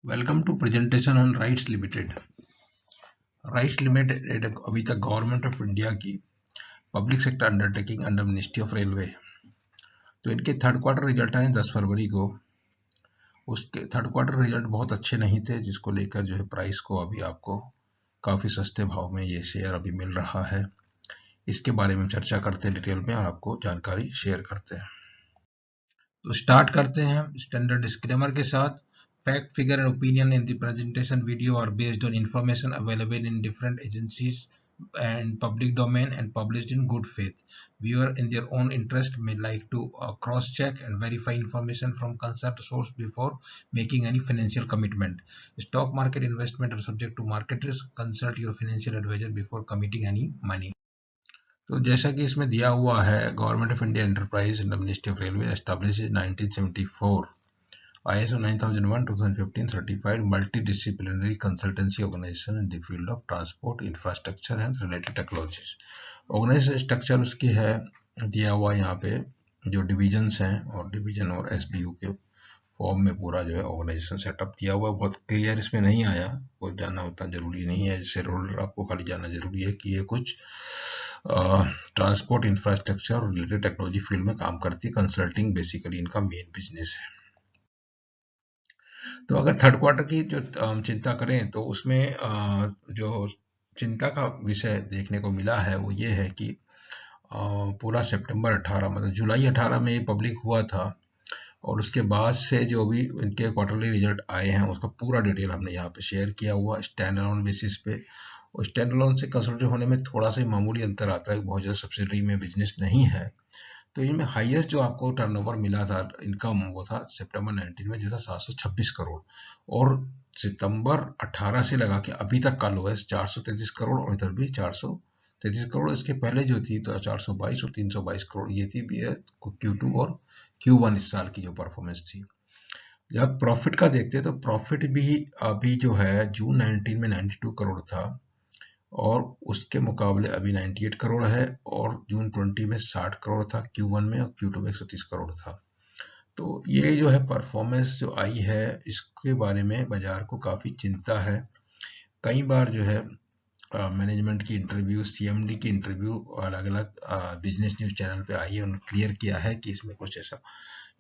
Welcome to presentation on RITES limited. RITES limited अभी तक government of India की public sector undertaking under ministry of railway. तो इनके third quarter result आए 10 फरवरी को। उसके थर्ड क्वार्टर रिजल्ट बहुत अच्छे नहीं थे, जिसको लेकर जो है प्राइस को अभी आपको काफ़ी सस्ते भाव में ये शेयर अभी मिल रहा है। इसके बारे में चर्चा करते हैं डिटेल में और आपको जानकारी शेयर करते हैं। तो स्टार्ट करते हैं स्टैंडर्ड डिस्क्लेमर के साथ। Fact, figure, and opinion in the presentation video are based on information available in different agencies and public domain and published in good faith. Viewer in their own interest may like to cross-check and verify information from concerned source before making any financial commitment. Stock market investment are subject to market risk. Consult your financial advisor before committing any money. तो जैसा कि इसमें दिया हुआ है, government of India enterprise under ministry of railway established in 1974, ISO 9001:2015 certified multidisciplinary consultancy organization in the field of transport, infrastructure and related technologies. Organisation structure उसकी है दिया हुआ यहाँ पे, जो डिविजन्स हैं और डिवीजन और SBU के फॉर्म में पूरा जो है ऑर्गेनाइजेशन सेटअप दिया हुआ है। बहुत क्लियर इसमें नहीं आया, कोई जानना उतना जरूरी नहीं है। जैसे रोल आपको खाली जानना जरूरी है कि ये कुछ ट्रांसपोर्ट, इंफ्रास्ट्रक्चर और रिलेटेड टेक्नोलॉजी फील्ड में काम करती है। कंसल्टिंग बेसिकली इनका मेन बिजनेस है। तो अगर थर्ड क्वार्टर की जो चिंता करें तो उसमें जो चिंता का विषय देखने को मिला है वो ये है कि पूरा सितंबर 18 मतलब जुलाई 18 में ये पब्लिक हुआ था, और उसके बाद से जो भी इनके क्वार्टरली रिजल्ट आए हैं उसका पूरा डिटेल हमने यहाँ पे शेयर किया हुआ स्टैंड अलोन बेसिस पे। और स्टैंड अलोन से कंसोलिडेट होने में थोड़ा सा मामूली अंतर आता है, बहुत ज़्यादा सब्सिडरी में बिजनेस नहीं है। तो इनमें हाईएस्ट जो आपको टर्नओवर मिला था इनकम, वो था सितंबर 19 में जो था 726 करोड़, और सितंबर 18 से लगा के अभी तक का लोएस्ट 433 करोड़, और इधर भी 433 करोड़। इसके पहले जो थी तो 422 और 322 करोड़ ये थी Q2 और Q1 इस साल की जो परफॉर्मेंस थी। जब प्रॉफिट का देखते हैं तो प्रॉफिट भी अभी जो है जून 19 में 92 करोड़ था, और उसके मुकाबले अभी 98 करोड़ है, और जून 20 में 60 करोड़ था Q1 में, और Q2 में 130 करोड़ था। तो ये जो है परफॉर्मेंस जो आई है इसके बारे में बाजार को काफ़ी चिंता है। कई बार जो है मैनेजमेंट की इंटरव्यू, CMD की इंटरव्यू अलग अलग बिजनेस न्यूज़ चैनल पे आई है, उन्होंने क्लियर किया है कि इसमें कुछ ऐसा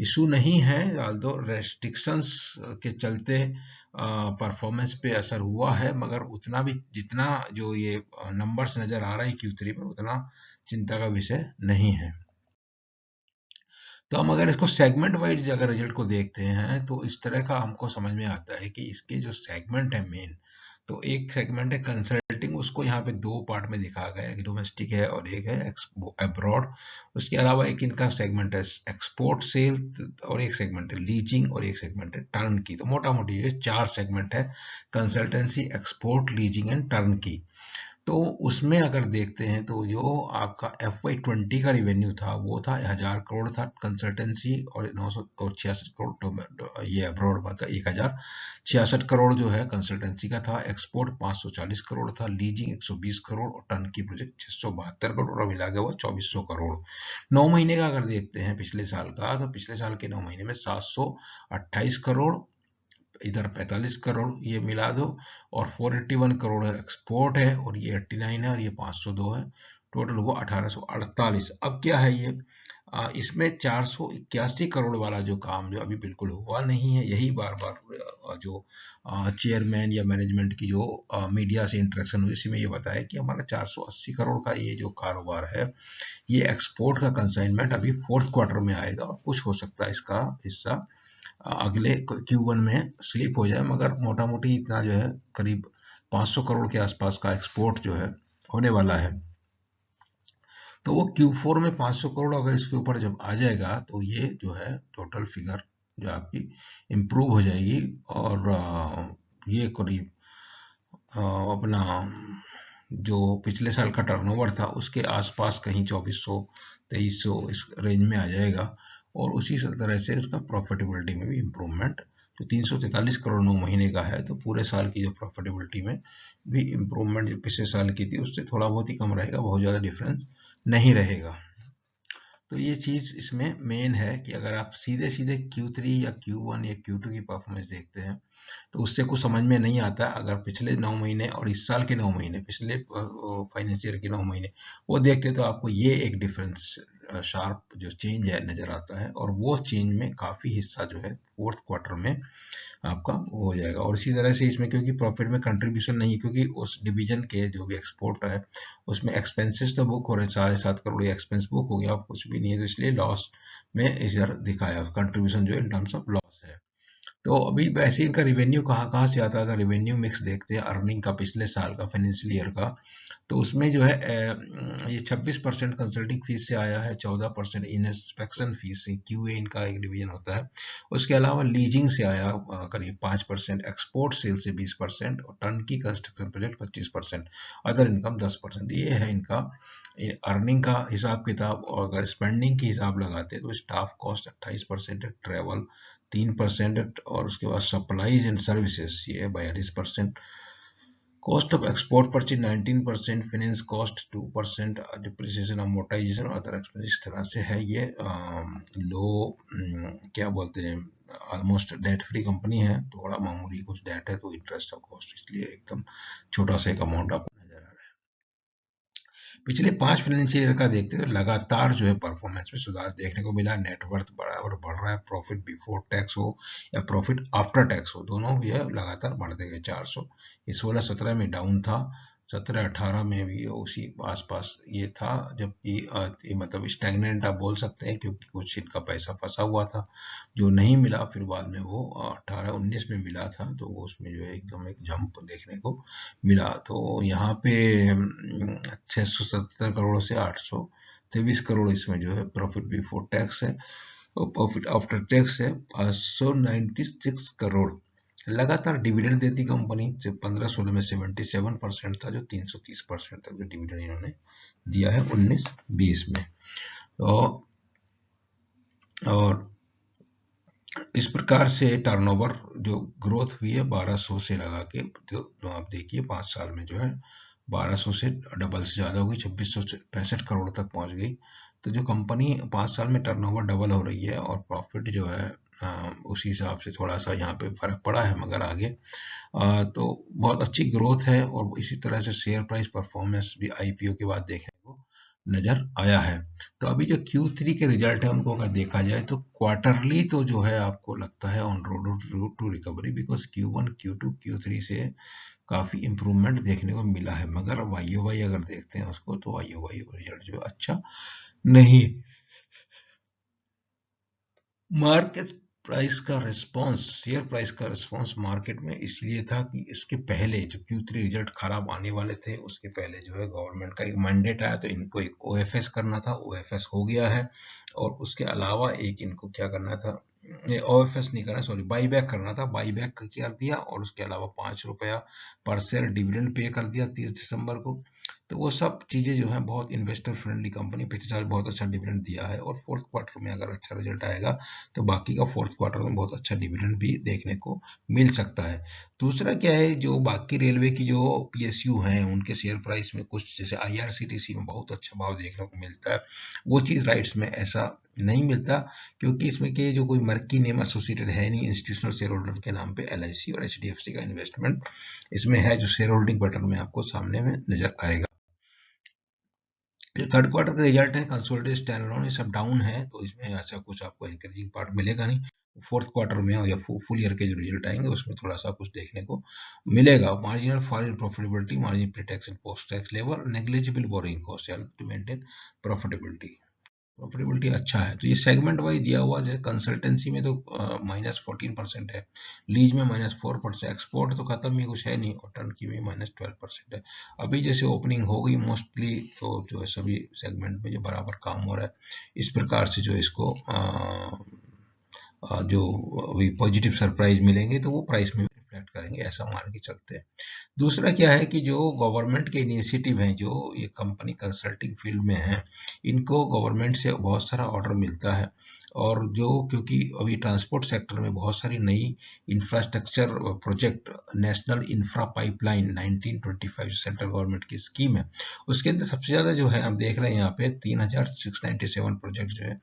इशू नहीं है, दो रेस्ट्रिक्शंस के चलते परफॉर्मेंस पे असर हुआ है, मगर उतना भी जितना जो ये नंबर्स नज़र आ रहा है Q3 में उतना चिंता का विषय नहीं है। तो हम अगर इसको सेगमेंट वाइज अगर रिजल्ट को देखते हैं तो इस तरह का हमको समझ में आता है कि इसके जो सेगमेंट है मेन, तो एक सेगमेंट है कंसल्टिंग, उसको यहाँ पे दो पार्ट में दिखाया गया है, एक डोमेस्टिक है और एक है अब्रॉड। उसके अलावा एक इनका सेगमेंट है एक्सपोर्ट सेल, और एक सेगमेंट है लीजिंग, और एक सेगमेंट है टर्न की। तो मोटा मोटी ये 4 सेगमेंट है, consultancy, export, leasing and turnkey. तो उसमें अगर देखते हैं तो जो आपका FY20 का रिवेन्यू था वो था 1000 करोड़ था कंसल्टेंसी, और 966 करोड़ ये अब्रॉड का 1066 करोड़ जो है कंसल्टेंसी का था। एक्सपोर्ट 540 करोड़ था, लीजिंग 120 करोड़, और टर्न की प्रोजेक्ट 672 करोड़, मिला गया हुआ 2400 करोड़। 9 महीने का अगर देखते हैं पिछले साल का, तो पिछले साल के 9 महीने में 728 करोड़, इधर 45 करोड़ ये मिला दो, और 481 करोड़ एक्सपोर्ट है, और ये 89 है, और ये 502 है, टोटल हुआ 1848। अब क्या है ये इसमें 481 करोड़ वाला जो काम जो अभी बिल्कुल हुआ नहीं है, यही बार बार जो चेयरमैन या मैनेजमेंट की जो मीडिया से इंटरेक्शन हुई इसी में ये बताया कि हमारा 480 करोड़ का ये जो कारोबार है, ये एक्सपोर्ट का कंसाइनमेंट अभी फोर्थ क्वार्टर में आएगा, और कुछ हो सकता है इसका हिस्सा अगले Q1 में स्लिप हो जाए, मगर मोटा मोटी इतना जो है करीब 500 करोड़ के आसपास का एक्सपोर्ट जो है होने वाला है। तो वो Q4 में 500 करोड़ अगर इसके ऊपर जब आ जाएगा तो ये जो है टोटल फिगर जो आपकी इम्प्रूव हो जाएगी, और ये करीब अपना जो पिछले साल का टर्नओवर था उसके आसपास कहीं 2400-2300 इस रेंज में आ जाएगा, और उसी तरह से उसका प्रॉफिटेबिलिटी में भी इम्प्रूवमेंट, जो 343 करोड़ 9 महीने का है, तो पूरे साल की जो प्रॉफिटेबिलिटी में भी इम्प्रूवमेंट जो पिछले साल की थी उससे थोड़ा बहुत ही कम रहेगा, बहुत ज़्यादा डिफरेंस नहीं रहेगा। तो ये चीज़ इसमें मेन है कि अगर आप सीधे सीधे Q3 या Q1 या Q2 की परफॉर्मेंस देखते हैं तो उससे कुछ समझ में नहीं आता। अगर पिछले 9 महीने और इस साल के 9 महीने, पिछले फाइनेंशियल के 9 महीने वो देखते तो आपको ये एक डिफरेंस, शार्प जो चेंज है नजर आता है। और वो चेंज में काफी हिस्सा जो है फोर्थ क्वार्टर में आपका वो हो जाएगा। और इसी तरह से इसमें क्योंकि प्रॉफिट में कंट्रीब्यूशन नहीं है, क्योंकि उस डिवीजन के जो भी एक्सपोर्ट है उसमें एक्सपेंसेस तो बुक हो रहे हैं, 7.5 करोड़ एक्सपेंस बुक हो गया, कुछ भी नहीं है, तो इसलिए लॉस में इधर दिखाया कंट्रीब्यूशन जो इन टर्म्स ऑफ लॉस है। तो अभी वैसे इनका रिवेन्यू कहाँ कहाँ से आता है, अगर रिवेन्यू मिक्स देखते हैं अर्निंग का पिछले साल का फाइनेंशियल ईयर का, तो उसमें जो है ये 26% कंसल्टिंग फीस से आया है, 14% इंस्पेक्शन फीस से, क्यूए इनका एक डिवीजन होता है, उसके अलावा लीजिंग से आया करीब 5%, एक्सपोर्ट सेल से 20% और टर्न की कंस्ट्रक्शन प्रोजेक्ट 25%, अदर इनकम 10%। ये है इनका अर्निंग का हिसाब किताब। और अगर स्पेंडिंग की हिसाब लगाते हैं तो स्टाफ कॉस्ट 28% है, ट्रेवल 3% और उसके बाद सप्लाईज एंड सर्विसेज ये 42%, cost of export purchase 19%, finance cost 2%, depreciation amortisation और अदर एक्सपेंस। इस तरह से है ये लो क्या बोलते हैं, ऑलमोस्ट डेट फ्री कंपनी है, थोड़ा मामूली कुछ डेट है तो इंटरेस्ट और कॉस्ट, इसलिए एकदम छोटा सा एक अमाउंट आपको नजर आ रहा है। पिछले 5 फाइनेंशियल ईयर का देखते हैं तो लगातार जो है परफॉर्मेंस में सुधार देखने को मिला। नेटवर्थ बराबर बढ़ रहा है, प्रॉफिट बिफोर टैक्स हो या प्रॉफिट आफ्टर टैक्स हो, दोनों भी है लगातार बढ़ते गए। 400 ये 16-17 में डाउन था, 17-18 में भी उसी आसपास ये था, जबकि ये मतलब स्टैग्नेंट आप बोल सकते हैं, क्योंकि कुछ इनका पैसा फंसा हुआ था जो नहीं मिला, फिर बाद में वो 18-19 में मिला था, तो वो उसमें जो है एकदम एक जंप देखने को मिला। तो यहाँ पे 670 करोड़ से 823 करोड़ इसमें जो है प्रॉफिट बिफोर टैक्स है, और प्रॉफिट आफ्टर टैक्स है 596 करोड़। लगातार डिविडेंड देती कंपनी, जब 15-16 में 77% था, जो 330% तक जो डिविडेंड इन्होंने दिया है 19-20 में। और इस प्रकार से टर्नओवर जो ग्रोथ हुई है 1200 से लगा के, जो आप देखिए 5 साल में जो है 1200 से डबल से ज़्यादा हो गई, 2665 करोड़ तक पहुंच गई। तो जो कंपनी 5 साल में टर्नओवर डबल हो रही है और प्रॉफिट जो है उसी हिसाब से थोड़ा सा यहाँ पे फर्क पड़ा है, मगर आगे तो बहुत अच्छी ग्रोथ है। और इसी तरह से शेयर प्राइस परफॉर्मेंस भी आईपीओ के बाद देखने को नजर आया है। तो अभी जो Q3 के रिजल्ट है उनको अगर देखा जाए तो क्वार्टरली तो जो है आपको लगता है on road to recovery, because Q1 Q2 Q3 से काफी इंप्रूवमेंट देखने को मिला है। मगर वाई ओ वाई अगर देखते हैं उसको, तो वाई ओ वाई रिजल्ट जो अच्छा नहीं। मार्केट प्राइस का रिस्पांस, शेयर प्राइस का रिस्पांस मार्केट में इसलिए था कि इसके पहले जो Q3 रिजल्ट खराब आने वाले थे, उसके पहले जो है गवर्नमेंट का एक मैंडेट आया, तो इनको एक ओएफएस करना था, ओएफएस हो गया है। और उसके अलावा एक इनको क्या करना था, ओएफएस नहीं करना, सॉरी, बाई बैक करना था, बाई बैक कर दिया। और उसके अलावा 5 रुपया पर शेयर डिविडेंड पे कर दिया 30 दिसंबर को। तो वो सब चीजें जो है बहुत इन्वेस्टर फ्रेंडली कंपनी, पिछले साल बहुत अच्छा डिविडेंड दिया है, और फोर्थ क्वार्टर में अगर अच्छा रिजल्ट आएगा तो बाकी का फोर्थ क्वार्टर में बहुत अच्छा डिविडेंड भी देखने को मिल सकता है। दूसरा क्या है, जो बाकी रेलवे की जो पीएसयू हैं उनके शेयर प्राइस में कुछ, जैसे आईआरसीटीसी में बहुत अच्छा भाव देखने को मिलता है, वो चीज राइट्स में ऐसा नहीं मिलता, क्योंकि इसमें के जो कोई मर्की नेम एसोसिएटेड है नहीं, इंस्टीट्यूशनल शेयर होल्डर के नाम पे एलआईसी और एचडीएफसी का इन्वेस्टमेंट इसमें है, जो शेयर होल्डिंग बटन में आपको सामने में नजर आएगा। जो थर्ड क्वार्टर का रिजल्ट है कंसोलिडेटेड स्टैंडअलोन, ये सब डाउन है, तो इसमें ऐसा कुछ आपको एनकरेजिंग पार्ट मिलेगा नहीं। फोर्थ क्वार्टर में या फुल ईयर के जो रिजल्ट आएंगे उसमें थोड़ा सा कुछ देखने को मिलेगा। Marginal fall in profitability, margin pre tax and post tax level, negligible boring cost help to maintain profitability. Profitability अच्छा है। तो ये सेगमेंट वाइज दिया हुआ, जैसे कंसल्टेंसी में तो -14% है, लीज में -4%, एक्सपोर्ट तो खत्म ही कुछ है नहीं, और टर्न की भी -12% है। अभी जैसे ओपनिंग हो गई मोस्टली, तो जो है सभी सेगमेंट में जो बराबर काम हो रहा है, इस प्रकार से जो इसको जो अभी पॉजिटिव सरप्राइज मिलेंगे तो वो प्राइस में रिफ्लेक्ट करेंगे, ऐसा मान के चलते हैं। दूसरा क्या है कि जो गवर्नमेंट के इनिशिएटिव हैं, जो ये कंपनी कंसल्टिंग फील्ड में हैं, इनको गवर्नमेंट से बहुत सारा ऑर्डर मिलता है। और जो क्योंकि अभी ट्रांसपोर्ट सेक्टर में बहुत सारी नई infrastructure project, national infra pipeline 1925 central government की स्कीम है, उसके अंदर सबसे ज़्यादा जो है आप देख रहे हैं यहाँ पे 3697 प्रोजेक्ट जो है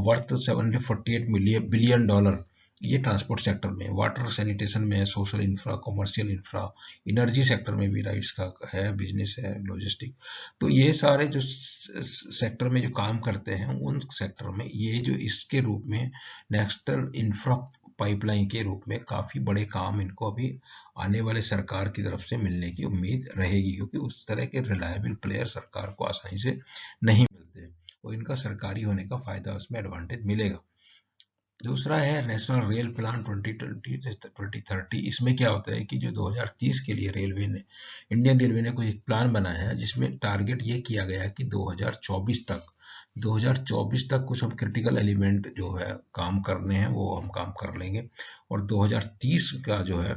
वर्थ 748 बिलियन डॉलर, ये ट्रांसपोर्ट सेक्टर में, वाटर सैनिटेशन में, social infra, commercial infra, energy sector में भी राइट्स का है, बिजनेस है, लॉजिस्टिक। तो ये सारे जो सेक्टर में जो काम करते हैं, उन सेक्टर में ये जो इसके रूप में नेशनल इंफ्रा पाइपलाइन के रूप में काफ़ी बड़े काम इनको अभी आने वाले सरकार की तरफ से मिलने की उम्मीद रहेगी, क्योंकि उस तरह के रिलायबल प्लेयर सरकार को आसानी से नहीं मिलते, और इनका सरकारी होने का फायदा, उसमें एडवांटेज मिलेगा। दूसरा है नेशनल रेल प्लान 2020-2030। इसमें क्या होता है कि जो 2030 के लिए रेलवे ने, इंडियन रेलवे ने कोई एक प्लान बनाया है, जिसमें टारगेट ये किया गया है कि 2024 तक कुछ हम क्रिटिकल एलिमेंट जो है काम करने हैं, वो हम काम कर लेंगे, और 2030 का जो है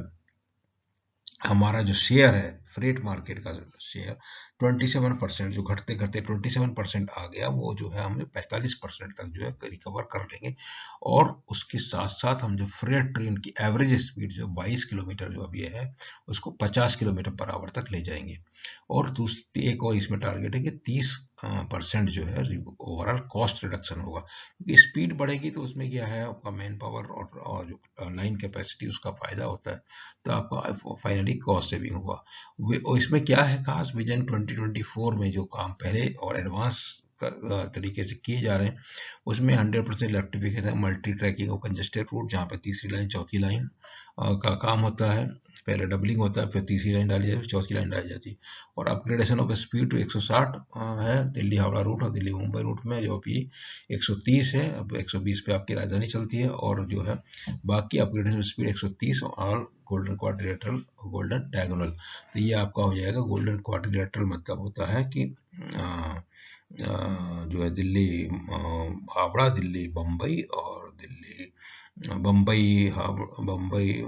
हमारा जो शेयर है, फ्रेट मार्केट का शेयर 27%, जो घटते घटते 27% आ गया, वो जो है हमें 45% तक जो है रिकवर कर लेंगे। और उसके साथ साथ हम जो फ्रेट ट्रेन की एवरेज स्पीड जो 22 किलोमीटर जो अभी है, उसको 50 किलोमीटर पर आवर तक ले जाएंगे। और दूसरी एक और इसमें टारगेट है कि 30% जो है ओवरऑल कॉस्ट रिडक्शन होगा, क्योंकि स्पीड बढ़ेगी तो उसमें क्या है, आपका मैन पावर और जो लाइन कैपेसिटी, उसका फायदा होता है, तो आपका फाइनली कॉस्ट सेविंग होगा। इसमें क्या है खास, विजन 2024 में जो काम पहले और एडवांस तरीके से किए जा रहे हैं, उसमें 100% इलेक्ट्रिफिकेशन, मल्टी ट्रैकिंग और कंजेस्टेड रूट, जहाँ पे तीसरी लाइन चौथी लाइन का काम होता है, पहले डबलिंग होता है, फिर तीसरी लाइन डाली जाती है, चौथी लाइन डाली जाती है। और अपग्रेडेशन ऑफ स्पीड 160 है दिल्ली हावड़ा रूट और दिल्ली मुंबई रूट में, जो अभी 130 है, अब 120 पे आपकी राजधानी चलती है, और जो है बाकी अपग्रेडेशन स्पीड 130 और गोल्डन क्वाड्रिलेटरल, गोल्डन डायगोनल। तो ये आपका हो जाएगा गोल्डन क्वाड्रिलेटरल, मतलब होता है कि जो है दिल्ली हावड़ा, दिल्ली बम्बई, और दिल्ली बम्बई बम्बई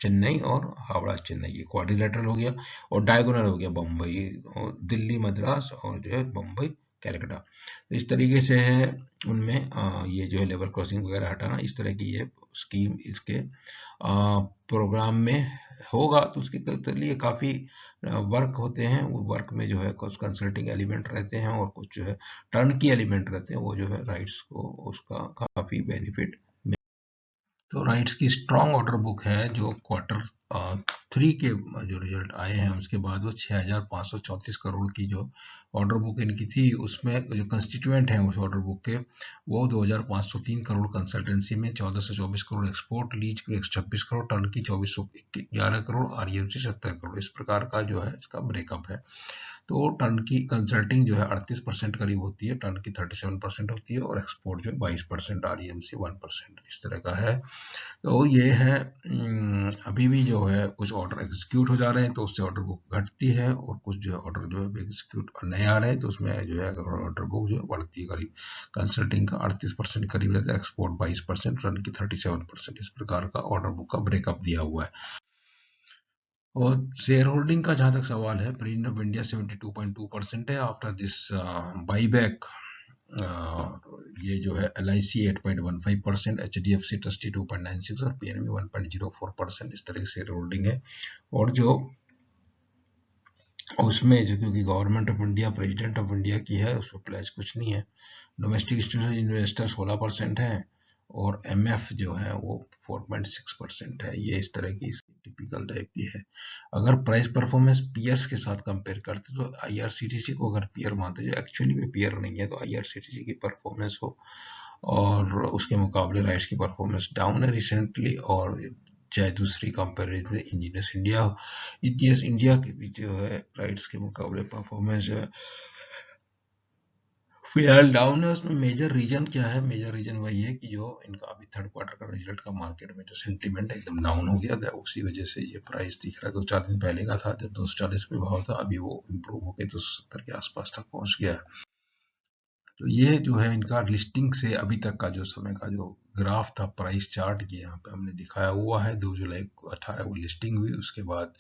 चेन्नई, और हावड़ा चेन्नई, ये क्वाड्रिलेटरल हो गया। और डायगोनल हो गया बम्बई दिल्ली मद्रास, और जो है बम्बई कैलकाटा। तो इस तरीके से है उनमें ये जो है लेवल क्रॉसिंग वगैरह हटाना, इस तरह की ये स्कीम इसके प्रोग्राम में होगा। तो उसके लिए काफ़ी वर्क होते हैं, वो वर्क में जो है कुछ कंसल्टिंग एलिमेंट रहते हैं और कुछ जो है टर्नकी एलिमेंट रहते हैं, वो जो है राइट्स को उसका काफ़ी बेनिफिट। तो राइट्स की स्ट्रॉन्ग ऑर्डर बुक है, जो क्वार्टर 3 के जो रिजल्ट आए हैं उसके बाद वो 6534 करोड़ की जो ऑर्डर बुक इनकी थी, उसमें जो कंस्टिट्यूएंट हैं उस ऑर्डर बुक के, वो 2503 करोड़ कंसल्टेंसी में, 1424 crore export, lease 126 crore, turn की 2411 करोड़, आरईएमसी 70 करोड़। इस प्रकार का जो है इसका ब्रेकअप है। तो टर्न की कंसल्टिंग जो है 38% करीब होती है, टर्न की 37% होती है, और एक्सपोर्ट जो है 22%, आरईएमसी 1%, इस तरह का है। तो ये है अभी भी जो है कुछ ऑर्डर एग्जीक्यूट हो जा रहे हैं, तो उससे ऑर्डर बुक घटती है, और कुछ जो है ऑर्डर जो है एग्जीक्यूट नहीं आ रहे हैं, तो उसमें जो है ऑर्डर बुक जो है बढ़ती है। करीब कंसल्टिंग का 38% करीब रहता है, एक्सपोर्ट 22%, रन की 37%, इस प्रकार का ऑर्डर बुक का ब्रेकअप दिया हुआ है। और शेयर होल्डिंग का जहां तक सवाल है, प्रीमियम ऑफ इंडिया 72.2% है आफ्टर दिस बाईबैक। ये जो है LIC 8.15%, HDFC ट्रस्टी 2.96 और PNB 1.04%, इस तरह की शेयर होल्डिंग है। और जो उसमें जो क्योंकि government of India, president of India की है, उसमें प्लेस कुछ नहीं है। डोमेस्टिक इंस्टीट्यूशनल इन्वेस्टर 16% है, और MF जो है वो 4.6% है। ये इस तरह की टिपिकल टाइप की है। अगर प्राइस परफॉर्मेंस पीयर्स के साथ कंपेयर करते तो IRCTC को अगर पीयर मानते, जो एक्चुअली में पीयर नहीं है, तो IRCTC की परफॉर्मेंस हो, और उसके मुकाबले राइट्स की परफॉर्मेंस डाउन है रिसेंटली, और चाहे दूसरी कंपेरिजन में इंजीनियर्स इंडिया हो, इंजीनियर्स इंडिया की भी जो है राइट्स के मुकाबले परफॉर्मेंस जो है फिलहाल डाउन है। उसमें मेजर रीजन क्या है, मेजर रीजन वही है कि जो इनका अभी थर्ड क्वार्टर का रिजल्ट का मार्केट में जो सेंटीमेंट एकदम डाउन हो गया था, उसी वजह से ये प्राइस दिख रहा है। 2-4 दिन पहले का था जब 240 पे भाव था, अभी वो इम्प्रूव होकर 270 के आसपास तक पहुंच गया है। तो ये जो है इनका लिस्टिंग से अभी तक का जो समय का जो ग्राफ था, प्राइस चार्ट की यहाँ पे हमने दिखाया हुआ है। 2 जुलाई 18 को लिस्टिंग हुई, उसके बाद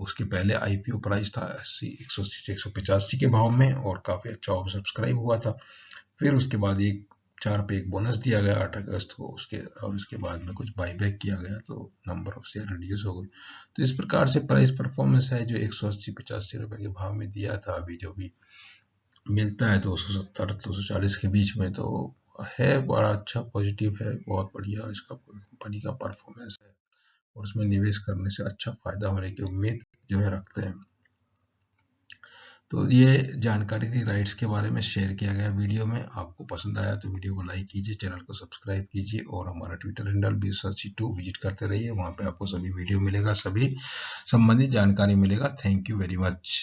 उसके पहले आईपीओ प्राइस था 80 180 से 185 के भाव में और काफ़ी अच्छा ओवर सब्सक्राइब हुआ था। फिर उसके बाद एक 4 पे एक बोनस दिया गया 8 अगस्त को, उसके बाद में कुछ बाईबैक किया गया तो नंबर ऑफ शेयर रिड्यूस हो गई। तो इस प्रकार से प्राइस परफॉर्मेंस है जो 180-85 रुपए के भाव में दिया था, अभी जो भी मिलता है 270-240 के बीच में, तो है बड़ा अच्छा, पॉजिटिव है, बहुत बढ़िया इसका कंपनी का परफॉर्मेंस है और उसमें निवेश करने से अच्छा फायदा होने की उम्मीद जो है रखते हैं। तो ये जानकारी थी राइट्स के बारे में, शेयर किया गया वीडियो में। आपको पसंद आया तो वीडियो को लाइक कीजिए, चैनल को सब्सक्राइब कीजिए और हमारा ट्विटर हैंडल BSRC2 विजिट करते रहिए। वहाँ पे आपको सभी वीडियो मिलेगा, सभी संबंधित जानकारी मिलेगा। Thank you very much.